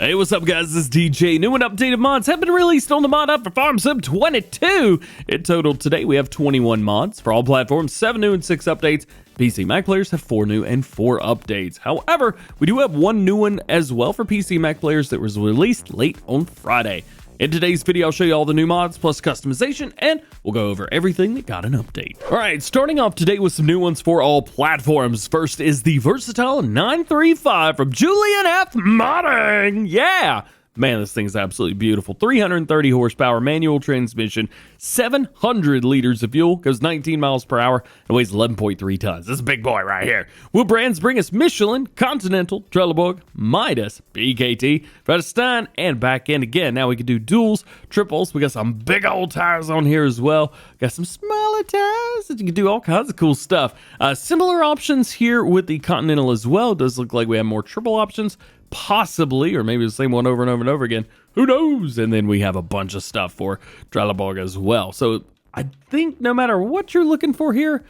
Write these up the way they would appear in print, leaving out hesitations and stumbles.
Hey, what's up guys, this is DJ. New and updated mods have been released on the mod up for Farmall M 22. In total today we have 21 mods for all platforms, 7 new and 6 updates. PC Mac players have 4 new and 4 updates. However, we do have 1 new one as well for PC Mac players that was released late on Friday. In today's video, I'll show you all the new mods plus customization, and we'll go over everything that got an update. All right, starting off today with some new ones for all platforms. First is the Versatile 935 from Julian F. Modding. Yeah! Man, this thing's absolutely beautiful. 330 horsepower manual transmission, 700 liters of fuel, goes 19 miles per hour, and weighs 11.3 tons. This is a big boy right here. Wheel brands bring us Michelin, Continental, Trelleborg, Midas, BKT, Vredestein, and back end again. Now we can do duals, triples. We got some big old tires on here as well. Got some smaller tires. You can do all kinds of cool stuff. Similar options here with the Continental as well. It does look like we have more triple options. Possibly, or maybe the same one over and over and over again. Who knows? And then we have a bunch of stuff for Trelleborg as well. So I think no matter what you're looking for here,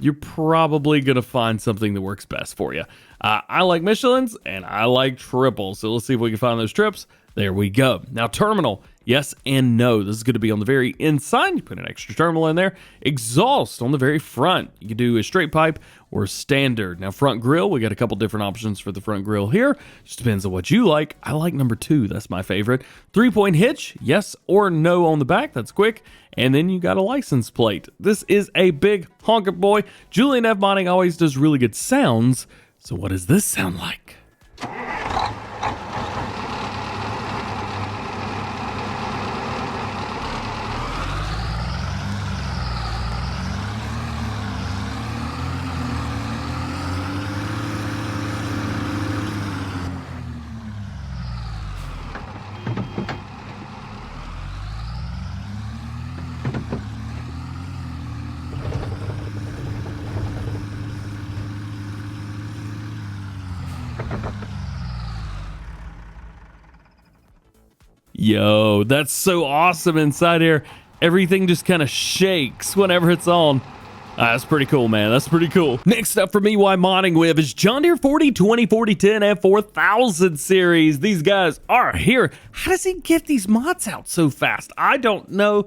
you're probably going to find something that works best for you. I like Michelin's and I like triples. So let's see if we can find those trips. There we go. Now terminal, yes and no. This is going to be on the very inside. You put an extra terminal in there. Exhaust on the very front. You can do a straight pipe or standard. Now front grille, we got a couple different options for the front grille here. Just depends on what you like. I like number 2. That's my favorite. 3-point hitch, yes or no on the back. That's quick. And then you got a license plate. This is a big honker boy. Julian F. Modding always does really good sounds. So what does this sound like? Yo, that's so awesome inside here. Everything just kind of shakes whenever it's on. That's pretty cool, man. That's pretty cool. Next up for me, why modding with is John Deere 4020, 4010, and 4000 series. These guys are here. How does he get these mods out so fast? I don't know,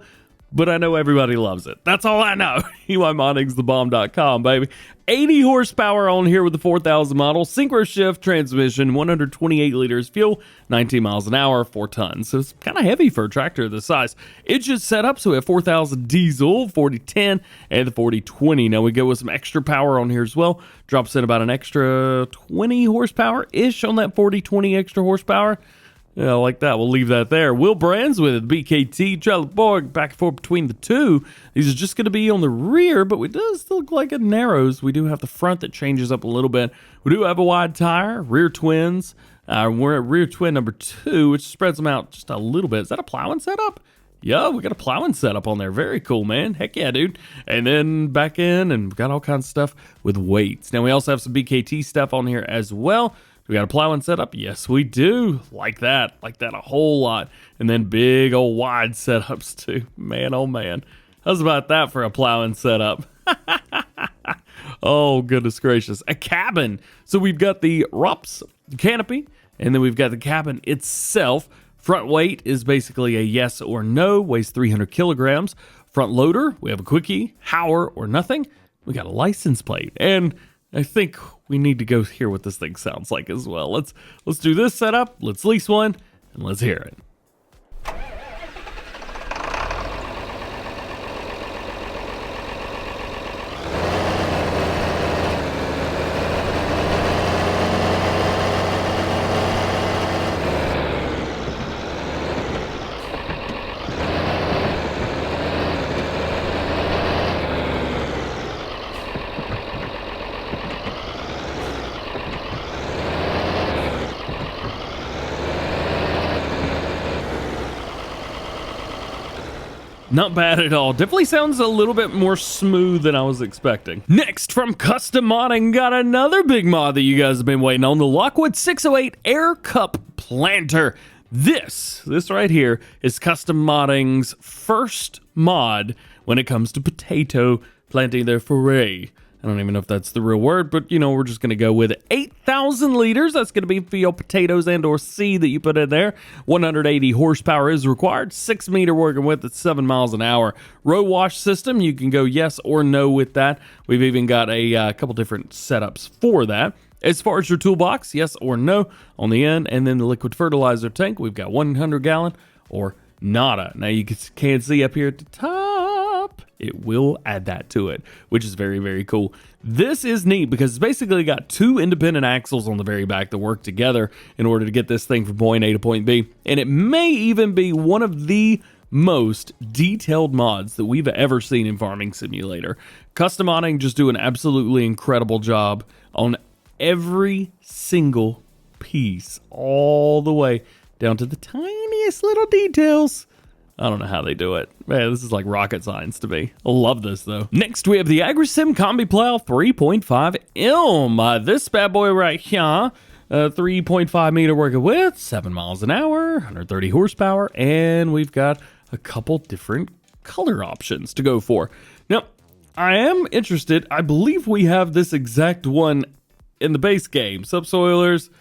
but I know everybody loves it. That's all I know. EYModding'sthebomb.com, baby. 80 horsepower on here with the 4000 model, synchro shift transmission, 128 liters fuel, 19 miles an hour, 4 tons. So it's kind of heavy for a tractor this size. It's just set up so we have 4000 diesel, 4010, and the 4020. Now we go with some extra power on here as well. Drops in about an extra 20 horsepower-ish on that 4020 extra horsepower. Yeah, like that. We'll leave that there. Wheel brands with it. BKT, Trelleborg, back and forth between the two. These are just going to be on the rear, but it does look like it narrows. We do have the front that changes up a little bit. We do have a wide tire, rear twins. We're at rear twin number 2, which spreads them out just a little bit. Is that a plowing setup? Yeah, we got a plowing setup on there. Very cool, man. Heck yeah, dude. And then back in, and we've got all kinds of stuff with weights. Now, we also have some BKT stuff on here as well. We got a plowing setup? Yes, we do. Like that a whole lot. And then big old wide setups too. Man, oh man. How's about that for a plowing setup? Oh, goodness gracious. A cabin. So we've got the ROPS canopy, and then we've got the cabin itself. Front weight is basically a yes or no, weighs 300 kilograms. Front loader, we have a quickie, Hauer, or nothing. We got a license plate, and I think we need to go hear what this thing sounds like as well. Let's do this setup, let's lease one, and let's hear it. Not bad at all. Definitely sounds a little bit more smooth than I was expecting. Next, from Custom Modding, got another big mod that you guys have been waiting on, the Lockwood 608 Air Cup Planter. This right here is Custom Modding's first mod when it comes to potato planting their foray. I don't even know if that's the real word, but you know, we're just going to go with 8,000 liters. That's going to be for your potatoes and or seed that you put in there. 180 horsepower is required. 6 meter working width at 7 miles an hour. Row wash system, you can go yes or no with that. We've even got a couple different setups for that. As far as your toolbox, yes or no on the end. And then the liquid fertilizer tank, we've got 100 gallon or nada. Now you can see up here at the top, it will add that to it, which is very, very cool. This is neat because it's basically got 2 independent axles on the very back that work together in order to get this thing from point A to point B. And it may even be one of the most detailed mods that we've ever seen in Farming Simulator. Custom modding just do an absolutely incredible job on every single piece, all the way down to the tiniest little details. I don't know how they do it. Man, this is like rocket science to me. I love this though. Next, we have the Agrisem CombiPlow 3.5 M. This bad boy right here, 3.5 meter working width, 7 miles an hour, 130 horsepower, and we've got a couple different color options to go for. Now, I am interested. I believe we have this exact one in the base game. Subsoilers,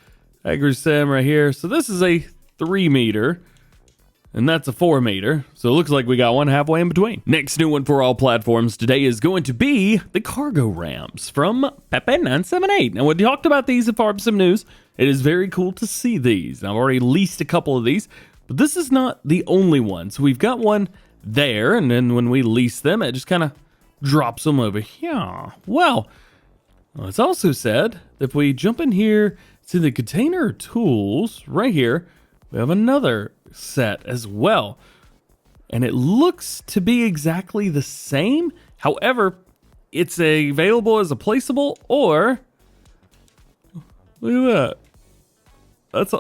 Agrisem right here. So this is a 3 meter. And that's a 4 meter, so it looks like we got one halfway in between. Next new one for all platforms today is going to be the cargo rams from Pepe978. Now, we talked about these at Farm Sim News. It is very cool to see these. Now, I've already leased a couple of these, but this is not the only one. So we've got one there, and then when we lease them, it just kind of drops them over here. Well, it's also said that if we jump in here to the container tools right here, we have another set as well, and it looks to be exactly the same. However, it's available as a placeable, or look at that. That's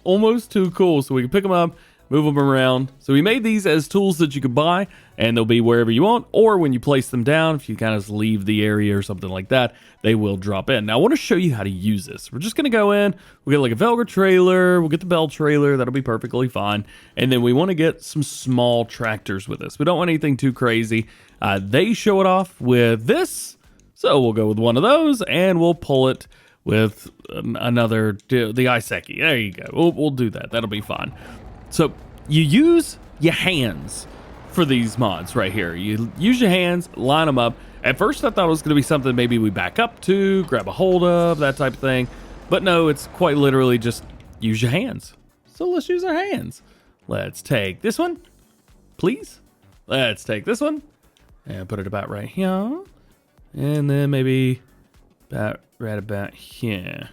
almost too cool. So we can pick them up, move them around. So we made these as tools that you could buy, and they'll be wherever you want, or when you place them down, if you kind of leave the area or something like that, they will drop in. Now, I want to show you how to use this. We're just going to go in, we'll get like a Velcro trailer, we'll get the bell trailer, that'll be perfectly fine, and then we want to get some small tractors with this. We don't want anything too crazy. They show it off with this, so we'll go with one of those, and we'll pull it with another, the Iseki. There you go. We'll do that. That'll be fine. So you use your hands for these mods right here. You use your hands, line them up. At first I thought it was going to be something maybe we back up to, grab a hold of, that type of thing. But no, it's quite literally just use your hands. So let's use our hands. Let's take this one, please. Let's take this one and put it about right here. And then maybe right about here.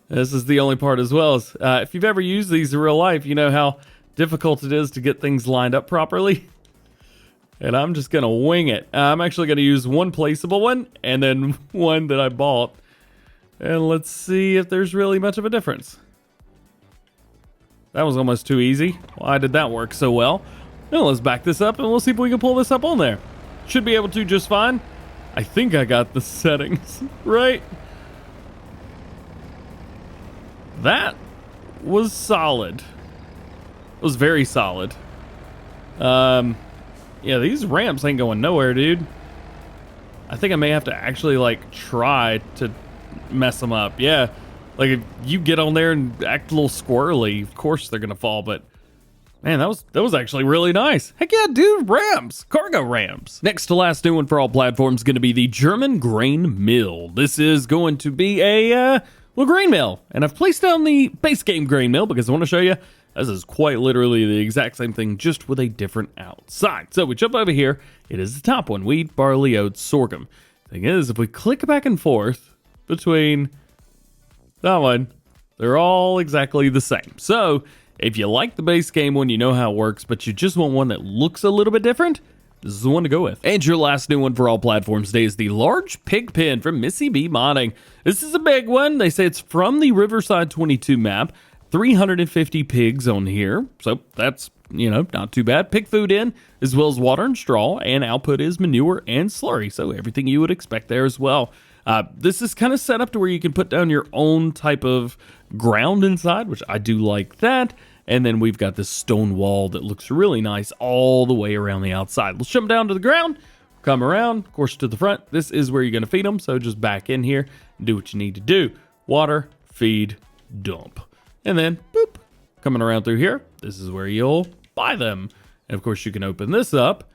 This is the only part as well. If you've ever used these in real life, you know how difficult it is to get things lined up properly. And I'm just going to wing it. I'm actually going to use one placeable one and then one that I bought. And let's see if there's really much of a difference. That was almost too easy. Why did that work so well? Now let's back this up and we'll see if we can pull this up on there. Should be able to just fine. I think I got the settings right. That was solid. It was very solid. Yeah, these ramps ain't going nowhere, dude. I think I may have to actually like try to mess them up. Yeah, like if you get on there and act a little squirrely, of course they're gonna fall. But man, that was actually really nice. Heck yeah, dude, ramps, cargo ramps. Next to last new one for all platforms is going to be the German grain mill. This is going to be a grain mill, and I've placed down the base game grain mill because I want to show you this is quite literally the exact same thing, just with a different outside. So we jump over here. It is the top one: wheat, barley, oats, sorghum. Thing is, if we click back and forth between that one, they're all exactly the same. So if you like the base game one, you know how it works, but you just want one that looks a little bit different, this is the one to go with. And your last new one for all platforms today is the large pig pen from Missy B Modding. This is a big one. They say it's from the Riverside 22 map. 350 pigs on here, so that's, you know, not too bad. Pig food in, as well as water and straw, and output is manure and slurry, so everything you would expect there as well. This is kind of set up to where you can put down your own type of ground inside, which I do like that. And then we've got this stone wall that looks really nice all the way around the outside. Let's jump down to the ground, come around, of course, to the front. This is where you're going to feed them. So just back in here and do what you need to do. Water, feed, dump. And then, boop, coming around through here, this is where you'll buy them. And of course, you can open this up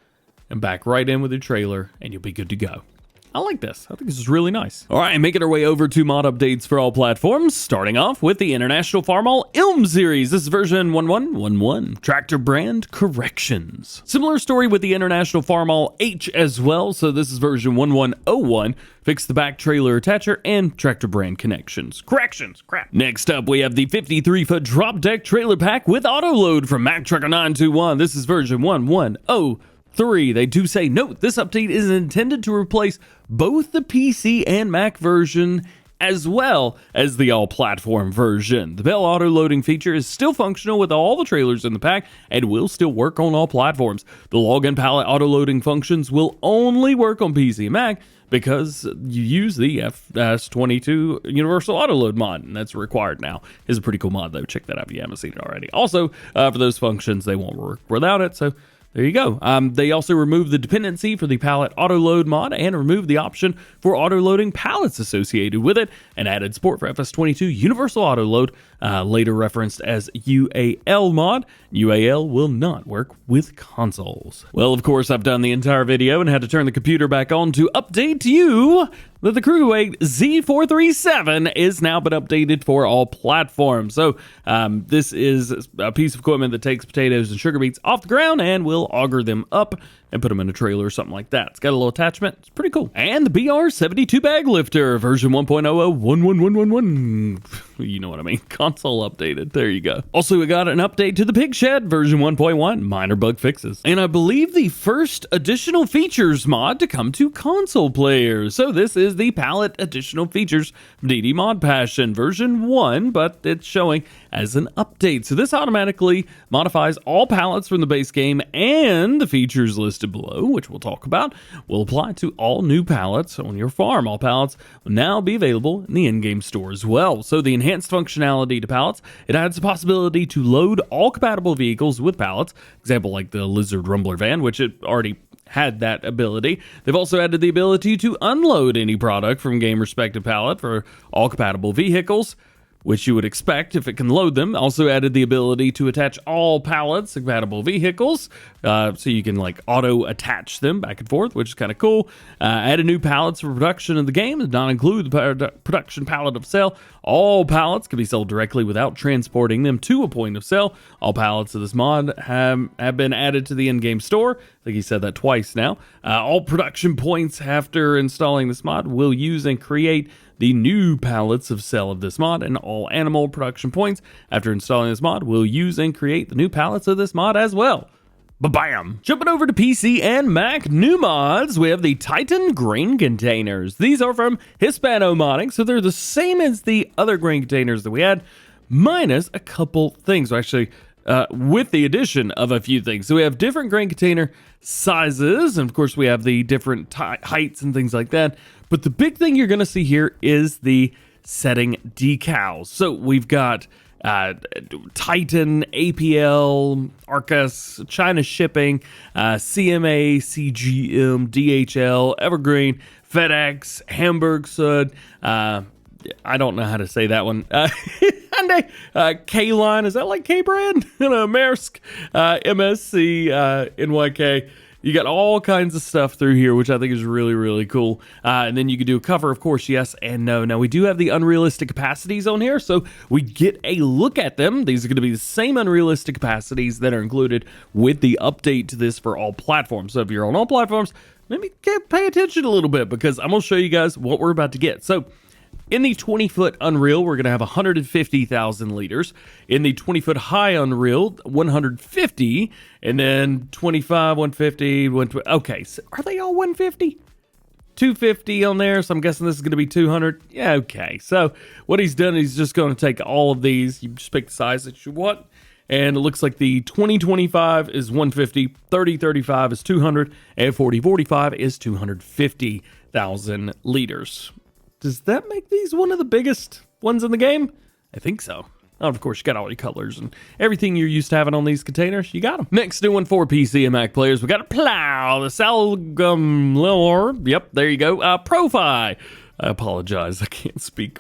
and back right in with your trailer, and you'll be good to go. I like this. I think this is really nice. All right, making our way over to mod updates for all platforms, starting off with the International Farmall M series. This is version 1111. Tractor brand corrections. Similar story with the International Farmall H as well. So this is version 1101. Fix the back trailer attacher and tractor brand corrections. Crap. Next up, we have the 53-foot Dropdeck trailer pack with auto load from Mac Trucker 921. This is version 1103. They do say, note, this update is intended to replace both the PC and Mac version as well as the all-platform version. The Bell auto-loading feature is still functional with all the trailers in the pack and will still work on all platforms. The log and pallet auto-loading functions will only work on PC and Mac because you use the FS22 Universal Autoload mod, and that's required now. It's a pretty cool mod, though. Check that out if you haven't seen it already. Also, for those functions, they won't work without it, so there you go. They also removed the dependency for the pallet auto-load mod and removed the option for auto-loading pallets associated with it and added support for FS22 Universal Auto-Load, later referenced as UAL mod. UAL will not work with consoles. Well, of course, I've done the entire video and had to turn the computer back on to update you that the Krukowiak Z437 is now been updated for all platforms. So this is a piece of equipment that takes potatoes and sugar beets off the ground and will auger them up and put them in a trailer or something like that. It's got a little attachment. It's pretty cool. And the BR72 Bag Lifter, version 1.001111. You know what I mean. Console updated. There you go. Also, we got an update to the Pigshed, version 1.1. Minor bug fixes. And I believe the first additional features mod to come to console players. So this is the Pallet additional features from DD Mod Passion, version 1, but it's showing as an update. So this automatically modifies all pallets from the base game, and the features listed below, which we'll talk about, will apply to all new pallets on your farm. All pallets will now be available in the in-game store as well. So the enhanced functionality to pallets, it adds the possibility to load all compatible vehicles with pallets, example like the Lizard Rumbler van, which it already had that ability. They've also added the ability to unload any product from game respective pallet for all compatible vehicles, which you would expect if it can load them. Also added the ability to attach all pallets to compatible vehicles, so you can like auto attach them back and forth, which is kind of cool. Added new pallets for production of the game, does not include the production pallet of sale. All pallets can be sold directly without transporting them to a point of sale. All pallets of this mod have been added to the in-game store. I think he said that twice now. All production points after installing this mod will use and create the new pallets of sale of this mod, and all animal production points after installing this mod will use and create the new pallets of this mod as well. Ba-bam! Jumping over to PC and Mac new mods, we have the Titan grain containers. These are from Hispano Modding, so they're the same as the other grain containers that we had, minus a couple things. Actually, with the addition of a few things. So we have different grain container sizes, and of course we have the different heights and things like that. But the big thing you're going to see here is the setting decals. So we've got Titan, APL, Arcus, China Shipping, CMA, CGM, DHL, Evergreen, FedEx, Hamburg Sud, I don't know how to say that one. Hyundai, K-Line, is that like K-Brand? Maersk, MSC, NYK. You got all kinds of stuff through here, which I think is really, really cool. And then you can do a cover, of course, yes and no. Now, we do have the unrealistic capacities on here, so we get a look at them. These are going to be the same unrealistic capacities that are included with the update to this for all platforms. So if you're on all platforms, maybe pay attention a little bit, because I'm going to show you guys what we're about to get. So in the 20-foot Unreal, we're going to have 150,000 liters. In the 20-foot high Unreal, 150. And then 25, 150, 120. Okay, so are they all 150? 250 on there, so I'm guessing this is going to be 200. Yeah, okay. So what he's done is he's just going to take all of these. You just pick the size that you want. And it looks like the 2025 is 150, 3035 is 200, and 4045 is 250,000 liters. Does that make these one of the biggest ones in the game? I think so. Oh, of course, you got all your colors and everything you're used to having on these containers. You got them. Next new one for PC and Mac players, we got a plow, the Salgamlilar. Yep, there you go. Profil. I apologize, I can't speak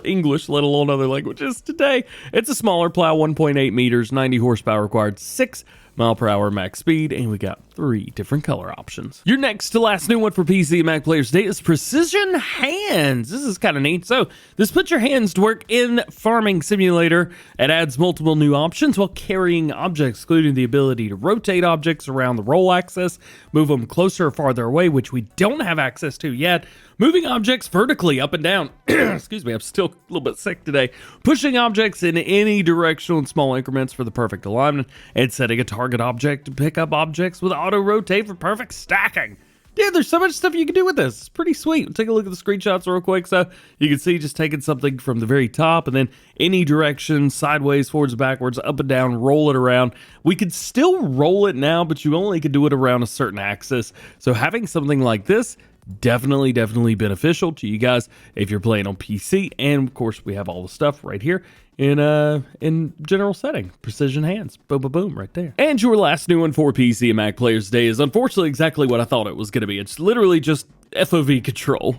English, let alone other languages today. It's a smaller plow, 1.8 meters, 90 horsepower required, 6 mile per hour max speed, and we got 3 different color options. Your next to last new one for PC and Mac players today is Precision Hands. This is kind of neat. So this puts your hands to work in Farming Simulator. It adds multiple new options while carrying objects, including the ability to rotate objects around the roll axis, move them closer or farther away, which we don't have access to yet, moving objects vertically up and down. Excuse me, I'm still a little bit sick today. Pushing objects in any direction in small increments for the perfect alignment, and setting a target object to pick up objects with auto rotate for perfect stacking. Dude, there's so much stuff you can do with this. It's pretty sweet. Take a look at the screenshots real quick. So you can see just taking something from the very top and then any direction, sideways, forwards, backwards, up and down, roll it around. We could still roll it now, but you only could do it around a certain axis. So having something like this, definitely beneficial to you guys if you're playing on PC. And of course, we have all the stuff right here in general setting. Precision Hands, boom, boom, boom, right there. And your last new one for PC and Mac players today is unfortunately exactly what I thought it was going to be. It's literally just Fov Control.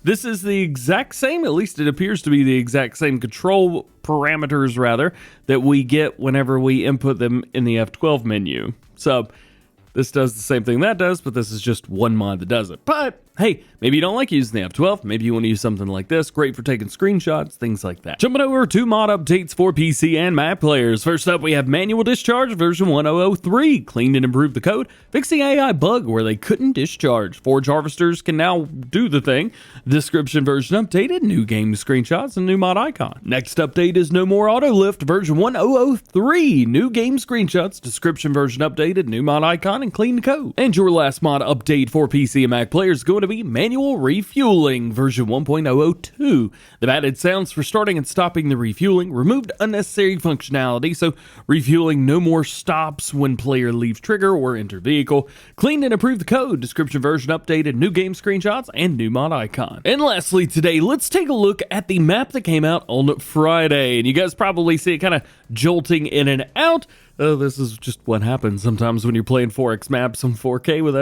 This is the exact same, at least it appears to be the exact same control parameters rather that we get whenever we input them in the F12 menu. So this does the same thing that does, but this is just one mod that does it. But hey, maybe you don't like using the F12. Maybe you want to use something like this. Great for taking screenshots, things like that. Jumping over to mod updates for PC and Mac players. First up, we have manual discharge version 1003. Cleaned and improved the code. Fixed the AI bug where they couldn't discharge. Forge harvesters can now do the thing. Description version updated. New game screenshots and new mod icon. Next update is no more auto lift version 1003. New game screenshots. Description version updated. New mod icon and clean code. And your last mod update for PC and Mac players is going to be manual refueling version 1.002. They've added sounds for starting and stopping the refueling, removed unnecessary functionality, so refueling no more stops when player leaves trigger or enter vehicle, cleaned and improved the code, description version updated, new game screenshots, and new mod icon. And lastly today, let's take a look at the map that came out on Friday, and you guys probably see it kind of jolting in and out. This is just what happens sometimes when you're playing 4X maps on 4K with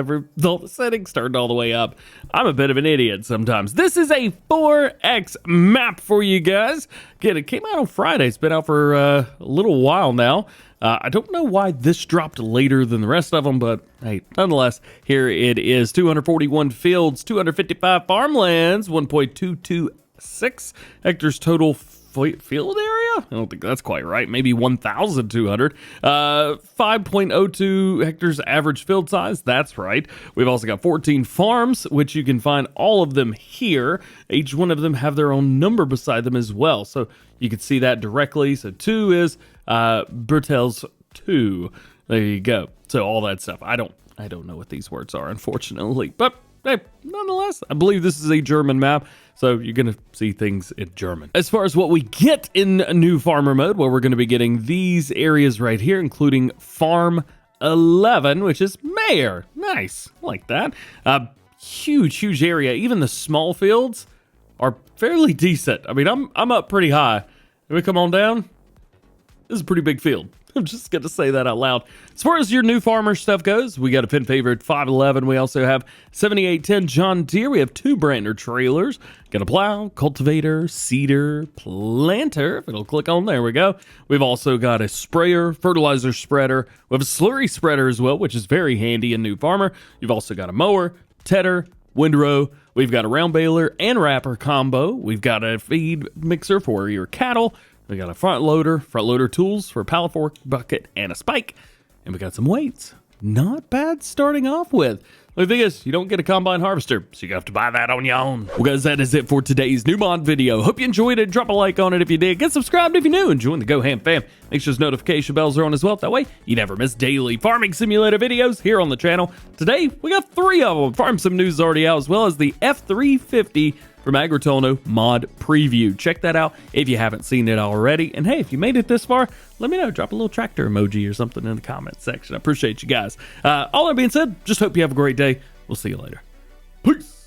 all the settings turned all the way up. I'm a bit of an idiot sometimes. This is a 4X map for you guys. Again, it came out on Friday. It's been out for a little while now. I don't know why this dropped later than the rest of them, but hey, nonetheless, here it is. 241 fields, 255 farmlands, 1.226 hectares total field area? I don't think that's quite right. Maybe 1,200. 5.02 hectares average field size. That's right. We've also got 14 farms, which you can find all of them here. Each one of them have their own number beside them as well. So you can see that directly. So 2 is Bertel's 2. There you go. So all that stuff. I don't know what these words are, unfortunately. But hey, nonetheless, I believe this is a German map. So you're going to see things in German. As far as what we get in a new farmer mode, well, we're going to be getting these areas right here, including Farm 11, which is Mayor. Nice. I like that. Huge area. Even the small fields are fairly decent. I mean, I'm up pretty high. If we come on down, this is a pretty big field. I'm just going to say that out loud. As far as your new farmer stuff goes, we got a pin favorite 511. We also have 7810 John Deere. We have 2 Brandner trailers. Got a plow, cultivator, seeder, planter. If it'll click on, there we go. We've also got a sprayer, fertilizer spreader. We have a slurry spreader as well, which is very handy in new farmer. You've also got a mower, tedder, windrow. We've got a round baler and wrapper combo. We've got a feed mixer for your cattle. We got a front loader tools for a pallet fork, bucket, and a spike. And we got some weights. Not bad starting off with. The thing is, you don't get a combine harvester, so you have to buy that on your own. Well, guys, that is it for today's new mod video. Hope you enjoyed it. Drop a like on it if you did. Get subscribed if you're new and join the DjGoHam fam. Make sure those notification bells are on as well. That way, you never miss daily farming simulator videos here on the channel. Today, we got 3 of them. Farm Sim news is already out, as well as the F350 from Agrisem mod preview. Check that out if you haven't seen it already. And hey, if you made it this far, let me know. Drop a little tractor emoji or something in the comments section. I appreciate you guys. All that being said, just hope you have a great day. We'll see you later. Peace.